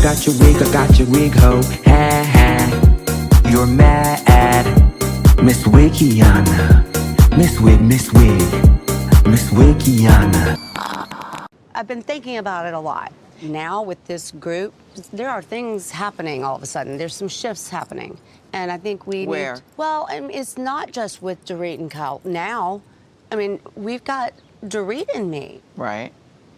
got your wig, ho. Ha ha. You're mad. Miss Wikiana. Miss Wikiana. I've been thinking about it a lot. Now with this group, there are things happening all of a sudden. There's some shifts happening. And I think we Where? Well, I mean, it's not just with Dorit and Kyle. Now, I mean, we've got Dorit and me. Right.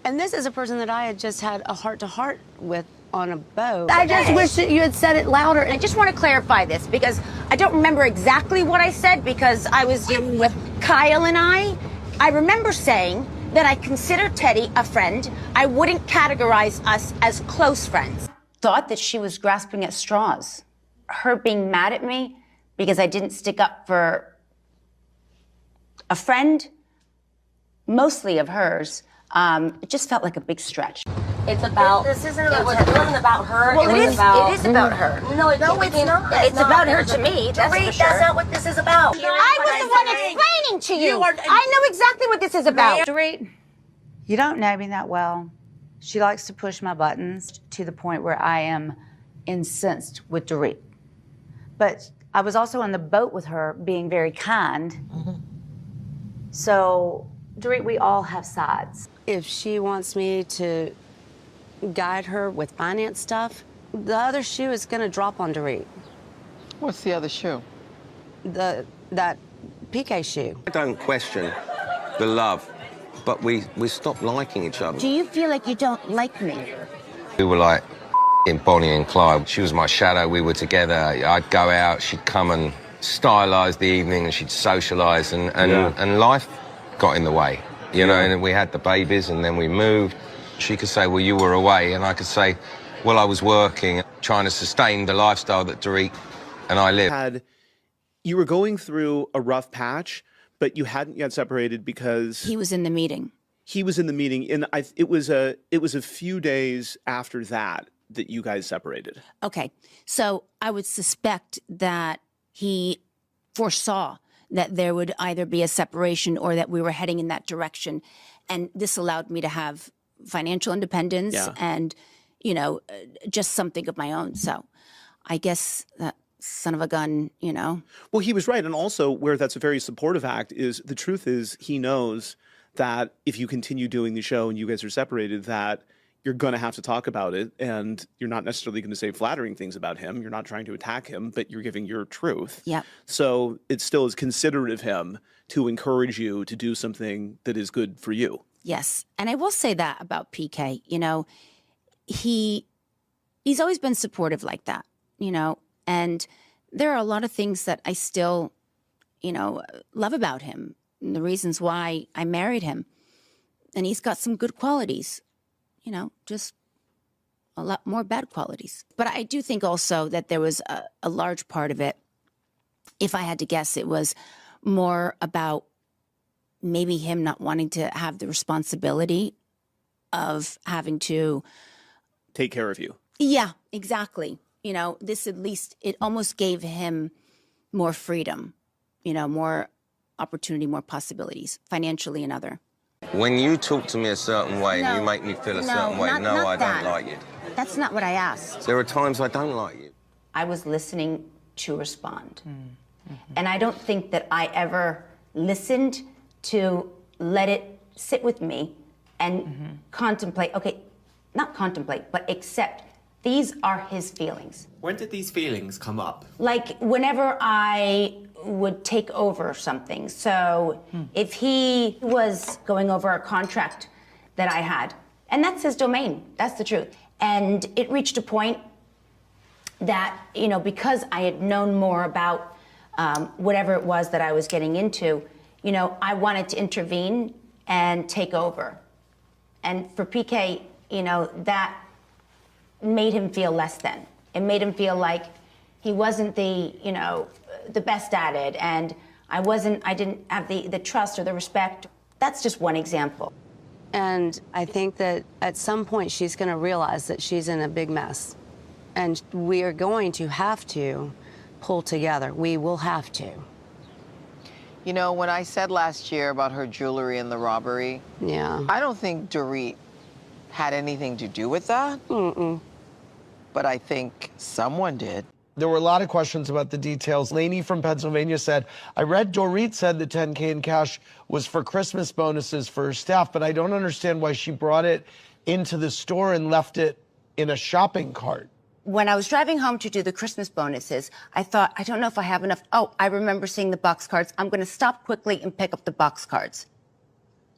And this is a person that I had just had a heart-to-heart with on a boat. I just wish that you had said it louder. I just want to clarify this because I don't remember exactly what I said because I was dealing with Kyle and I. I remember saying that I consider Teddy a friend. I wouldn't categorize us as close friends. Thought that she was grasping at straws. Her being mad at me because I didn't stick up for a friend, mostly of hers, it just felt like a big stretch. It's about. This isn't about. It wasn't about her. Well, it is about her. No, it's not. It's about her to me. That's for sure. That's not what this is about. I was the one explaining to you. I know exactly what this is about. Dorit, you don't know me that well. She likes to push my buttons to the point where I am incensed with Dorit. But I was also on the boat with her being very kind. Mm-hmm. So, Dorit, we all have sides. If she wants me to guide her with finance stuff, the other shoe is going to drop on Dorit. What's the other shoe? That PK shoe. I don't question the love, but we stopped liking each other. Do you feel like you don't like me? We were like in Bonnie and Clyde. She was my shadow. We were together. I'd go out. She'd come and stylize the evening, and she'd socialize, and life got in the way. You know, and we had the babies, and then we moved. She could say, well, you were away, and I could say, well, I was working, trying to sustain the lifestyle that Dorit and I lived. You were going through a rough patch, but you hadn't yet separated because He was in the meeting. He was in the meeting, and it was a few days after that you guys separated. Okay, so I would suspect that he foresaw that there would either be a separation or that we were heading in that direction. And this allowed me to have financial independence and, you know, just something of my own. So I guess that son of a gun, you know. Well, he was right. And also where that's a very supportive act is the truth is he knows that if you continue doing the show and you guys are separated, that you're going to have to talk about it, and you're not necessarily going to say flattering things about him. You're not trying to attack him, but you're giving your truth. Yeah. So it still is considerate of him to encourage you to do something that is good for you. Yes. And I will say that about PK, you know, he's always been supportive like that, you know, and there are a lot of things that I still, you know, love about him and the reasons why I married him. And he's got some good qualities. You know, just a lot more bad qualities. But I do think also that there was a large part of it, if I had to guess, it was more about maybe him not wanting to have the responsibility of having to take care of you. Yeah, exactly. You know, this at least, it almost gave him more freedom, you know, more opportunity, more possibilities, financially and other. When you talk to me a certain way and you make me feel a certain way, I don't like you. That's not what I asked. There are times I don't like you. I was listening to respond. Mm-hmm. And I don't think that I ever listened to let it sit with me and contemplate, okay, not contemplate, but accept these are his feelings. When did these feelings come up? Like whenever I would take over something. So if he was going over a contract that I had, and that's his domain, that's the truth. And it reached a point that, you know, because I had known more about whatever it was that I was getting into, you know, I wanted to intervene and take over. And for PK, you know, that made him feel less than. It made him feel like he wasn't the, you know, the best at it, and I didn't have the trust or the respect. That's just one example. And I think that at some point she's going to realize that she's in a big mess. And we are going to have to pull together. We will have to. You know, when I said last year about her jewelry and the robbery, yeah, I don't think Dorit had anything to do with that. but I think someone did. There were a lot of questions about the details. Lainey from Pennsylvania said, I read Dorit said the $10K in cash was for Christmas bonuses for her staff, but I don't understand why she brought it into the store and left it in a shopping cart. When I was driving home to do the Christmas bonuses, I thought, I don't know if I have enough. Oh, I remember seeing the box cards. I'm going to stop quickly and pick up the box cards.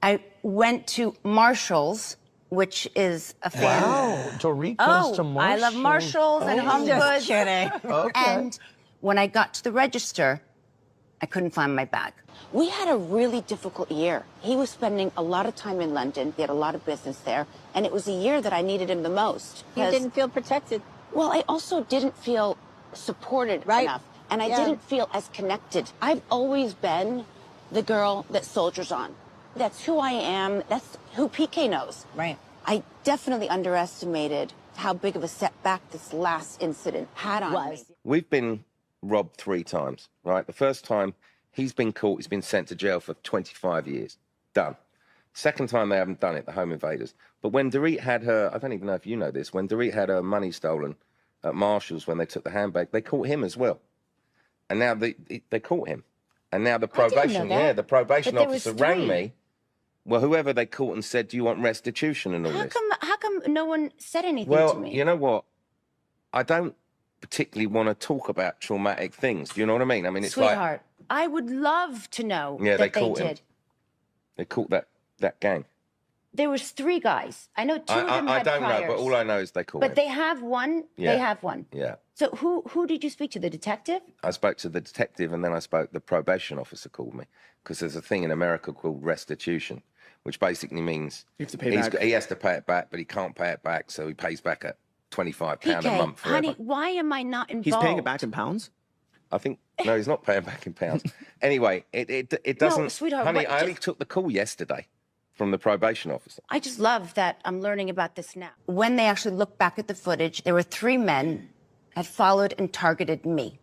I went to Marshall's, which is a fan. Wow, Dorit goes to Marshall's. I love Marshalls and Home Goods. Just kidding. Okay. And when I got to the register, I couldn't find my bag. We had a really difficult year. He was spending a lot of time in London. He had a lot of business there. And it was a year that I needed him the most. You didn't feel protected. Well, I also didn't feel supported enough. And I didn't feel as connected. I've always been the girl that soldiers on. That's who I am. That's who PK knows. Right. I definitely underestimated how big of a setback this last incident had on me. We've been robbed 3 times, right? The first time, he's been caught, he's been sent to jail for 25 years. Done. Second time, they haven't done it, the home invaders. But when Dorit had her, I don't even know if you know this, when Dorit had her money stolen at Marshall's when they took the handbag, they caught him as well. And now they caught him. And now the probation, the probation officer rang me. Well, whoever they caught and said, do you want restitution and all this? How come no one said anything Well, to me? you know what? I don't particularly want to talk about traumatic things. Do you know what I mean? I mean, it's Sweetheart, I would love to know Yeah, that they they caught him. did. They caught that gang. There was 3 guys. I know 2 of them I had don't priors. know, but all I know is they caught him. But they have one. Yeah. They have one. Yeah. So who did you speak to? The detective? I spoke to the detective and then the probation officer called me because there's a thing in America called restitution, which basically means You have to pay back. he has to pay it back, but he can't pay it back, so he pays back at £25 a PK, month forever. honey, why am I not involved? He's paying it back in pounds? I think, no, he's not paying back in pounds. Anyway, it doesn't... No, sweetheart, honey, what- I only took the call yesterday from the probation officer. I just love that I'm learning about this now. When they actually looked back at the footage, there were 3 men had followed and targeted me.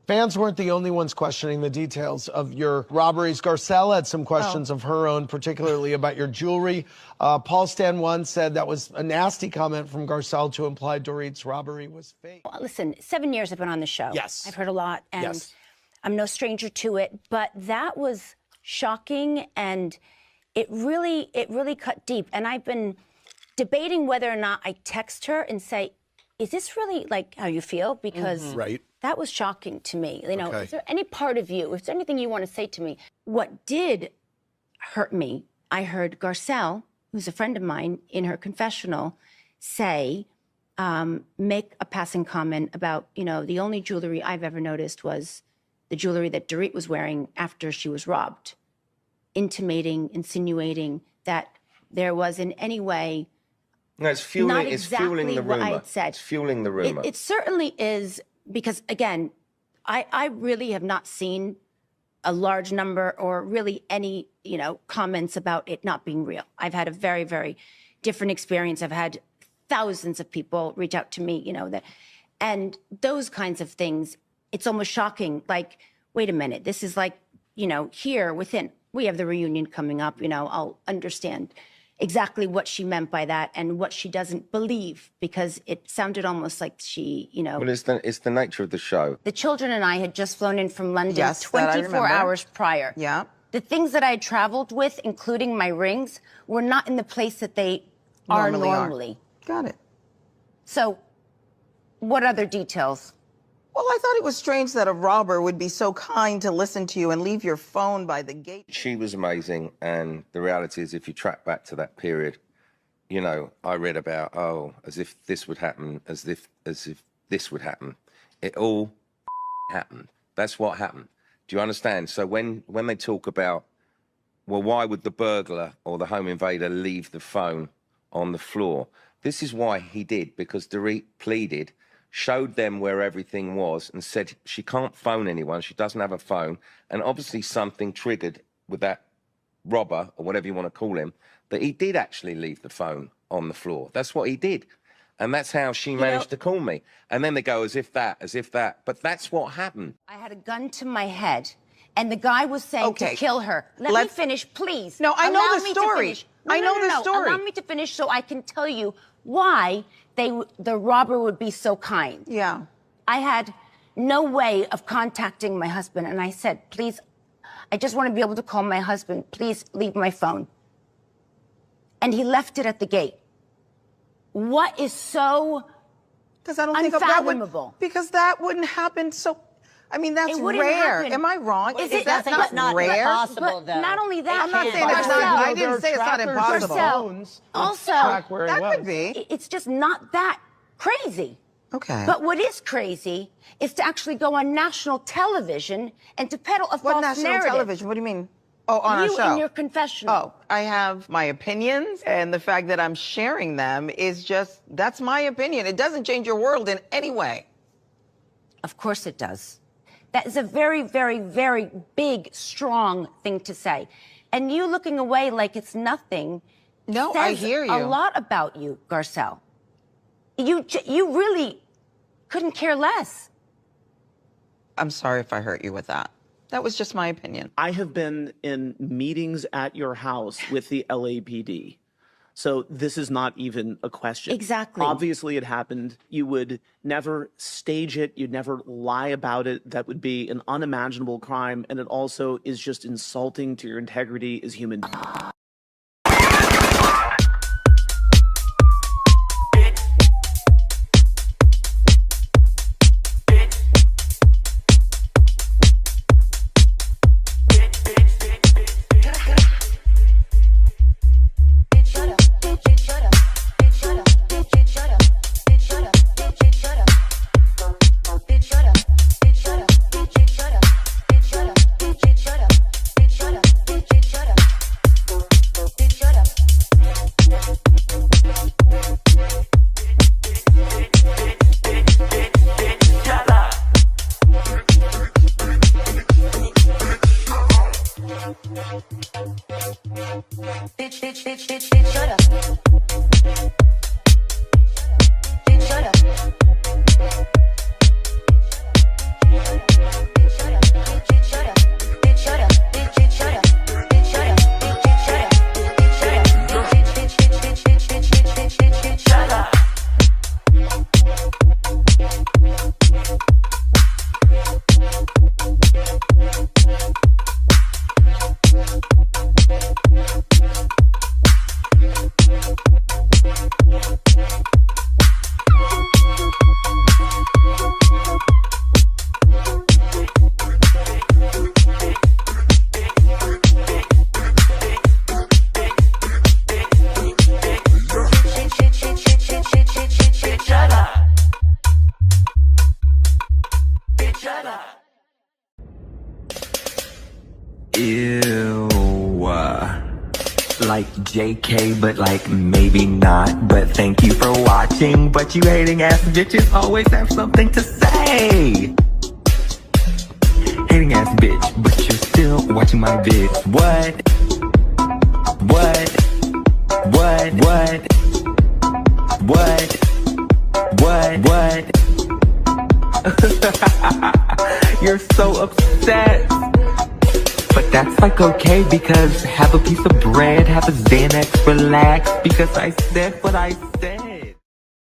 Fans weren't the only ones questioning the details of your robberies. Garcelle had some questions of her own, particularly about your jewelry. Paul Stan One said that was a nasty comment from Garcelle to imply Dorit's robbery was fake. Well, listen, 7 years I've been on the show. Yes. I've heard a lot, and Yes. I'm no stranger to it. But that was shocking, and it really cut deep. And I've been debating whether or not I text her and say, is this really like how you feel? Because Right. that was shocking to me. You know, Okay. is there any part of you, is there anything you want to say to me? What did hurt me, I heard Garcelle, who's a friend of mine, in her confessional, say, make a passing comment about, you know, the only jewelry I've ever noticed was the jewelry that Dorit was wearing after she was robbed, intimating, insinuating that there was in any way No, it's fueling, not it's exactly fueling the what rumor. I had said. It's fueling the rumor. It certainly is, because again, I really have not seen a large number or really any, you know, comments about it not being real. I've had a very, very different experience. I've had thousands of people reach out to me, you know, that, and those kinds of things, it's almost shocking. Like, wait a minute, this is like, you know, here within, we have the reunion coming up, you know, I'll understand exactly what she meant by that and what she doesn't believe, because it sounded almost like she, you know. Well, it's the nature of the show. The children and I had just flown in from London Yes, that I 24 remember. hours prior. Yeah. The things that I had traveled with, including my rings, were not in the place that they are normally. Got it. So, what other details? Well, I thought it was strange that a robber would be so kind to listen to you and leave your phone by the gate. She was amazing, and the reality is, if you track back to that period, you know, I read about, as if this would happen, as if this would happen. It all happened. That's what happened. Do you understand? So when they talk about, well, why would the burglar or the home invader leave the phone on the floor? This is why he did, because Dorit pleaded, showed them where everything was, and said she can't phone anyone, she doesn't have a phone, and obviously something triggered with that robber, or whatever you want to call him, that he did actually leave the phone on the floor. That's what he did. And that's how she managed to call me. And then they go, as if that. But that's what happened. I had a gun to my head, and the guy was saying to kill her. Let me finish, please. No, I know Allow the me to story. finish. I know the story. Allow me to finish so I can tell you why the robber would be so kind. Yeah. I had no way of contacting my husband, and I said, please, I just want to be able to call my husband. Please leave my phone. And he left it at the gate. What is so Because I don't think unfathomable? Because that wouldn't happen so... I mean, that's It wouldn't rare. happen. Am I wrong? Is that it not rare? Possible, though. Not only that, I'm not saying it's not. I didn't say it's not impossible. Garcelle, also, That could be. it's just not that crazy. Okay. But what is crazy is to actually go on national television and to peddle a What false national narrative. television? What do you mean? Oh, on You our show. in your confessional. Oh, I have my opinions, and the fact that I'm sharing them is just, that's my opinion. It doesn't change your world in any way. Of course it does. That is a very, very, very big, strong thing to say. And you looking away like it's nothing No, says I hear you. a lot about you, Garcelle. You really couldn't care less. I'm sorry if I hurt you with that. That was just my opinion. I have been in meetings at your house with the LAPD. So this is not even a question. Exactly. Obviously it happened. You would never stage it. You'd never lie about it. That would be an unimaginable crime. And it also is just insulting to your integrity as human beings. Ew. Like JK, but like maybe not. But thank you for watching. But you hating ass bitches always have something to say. Hating ass bitch, but you're still watching my vids. What? You're so upset. But that's like okay, because have a piece of bread, have a Xanax, relax, because I said what I said.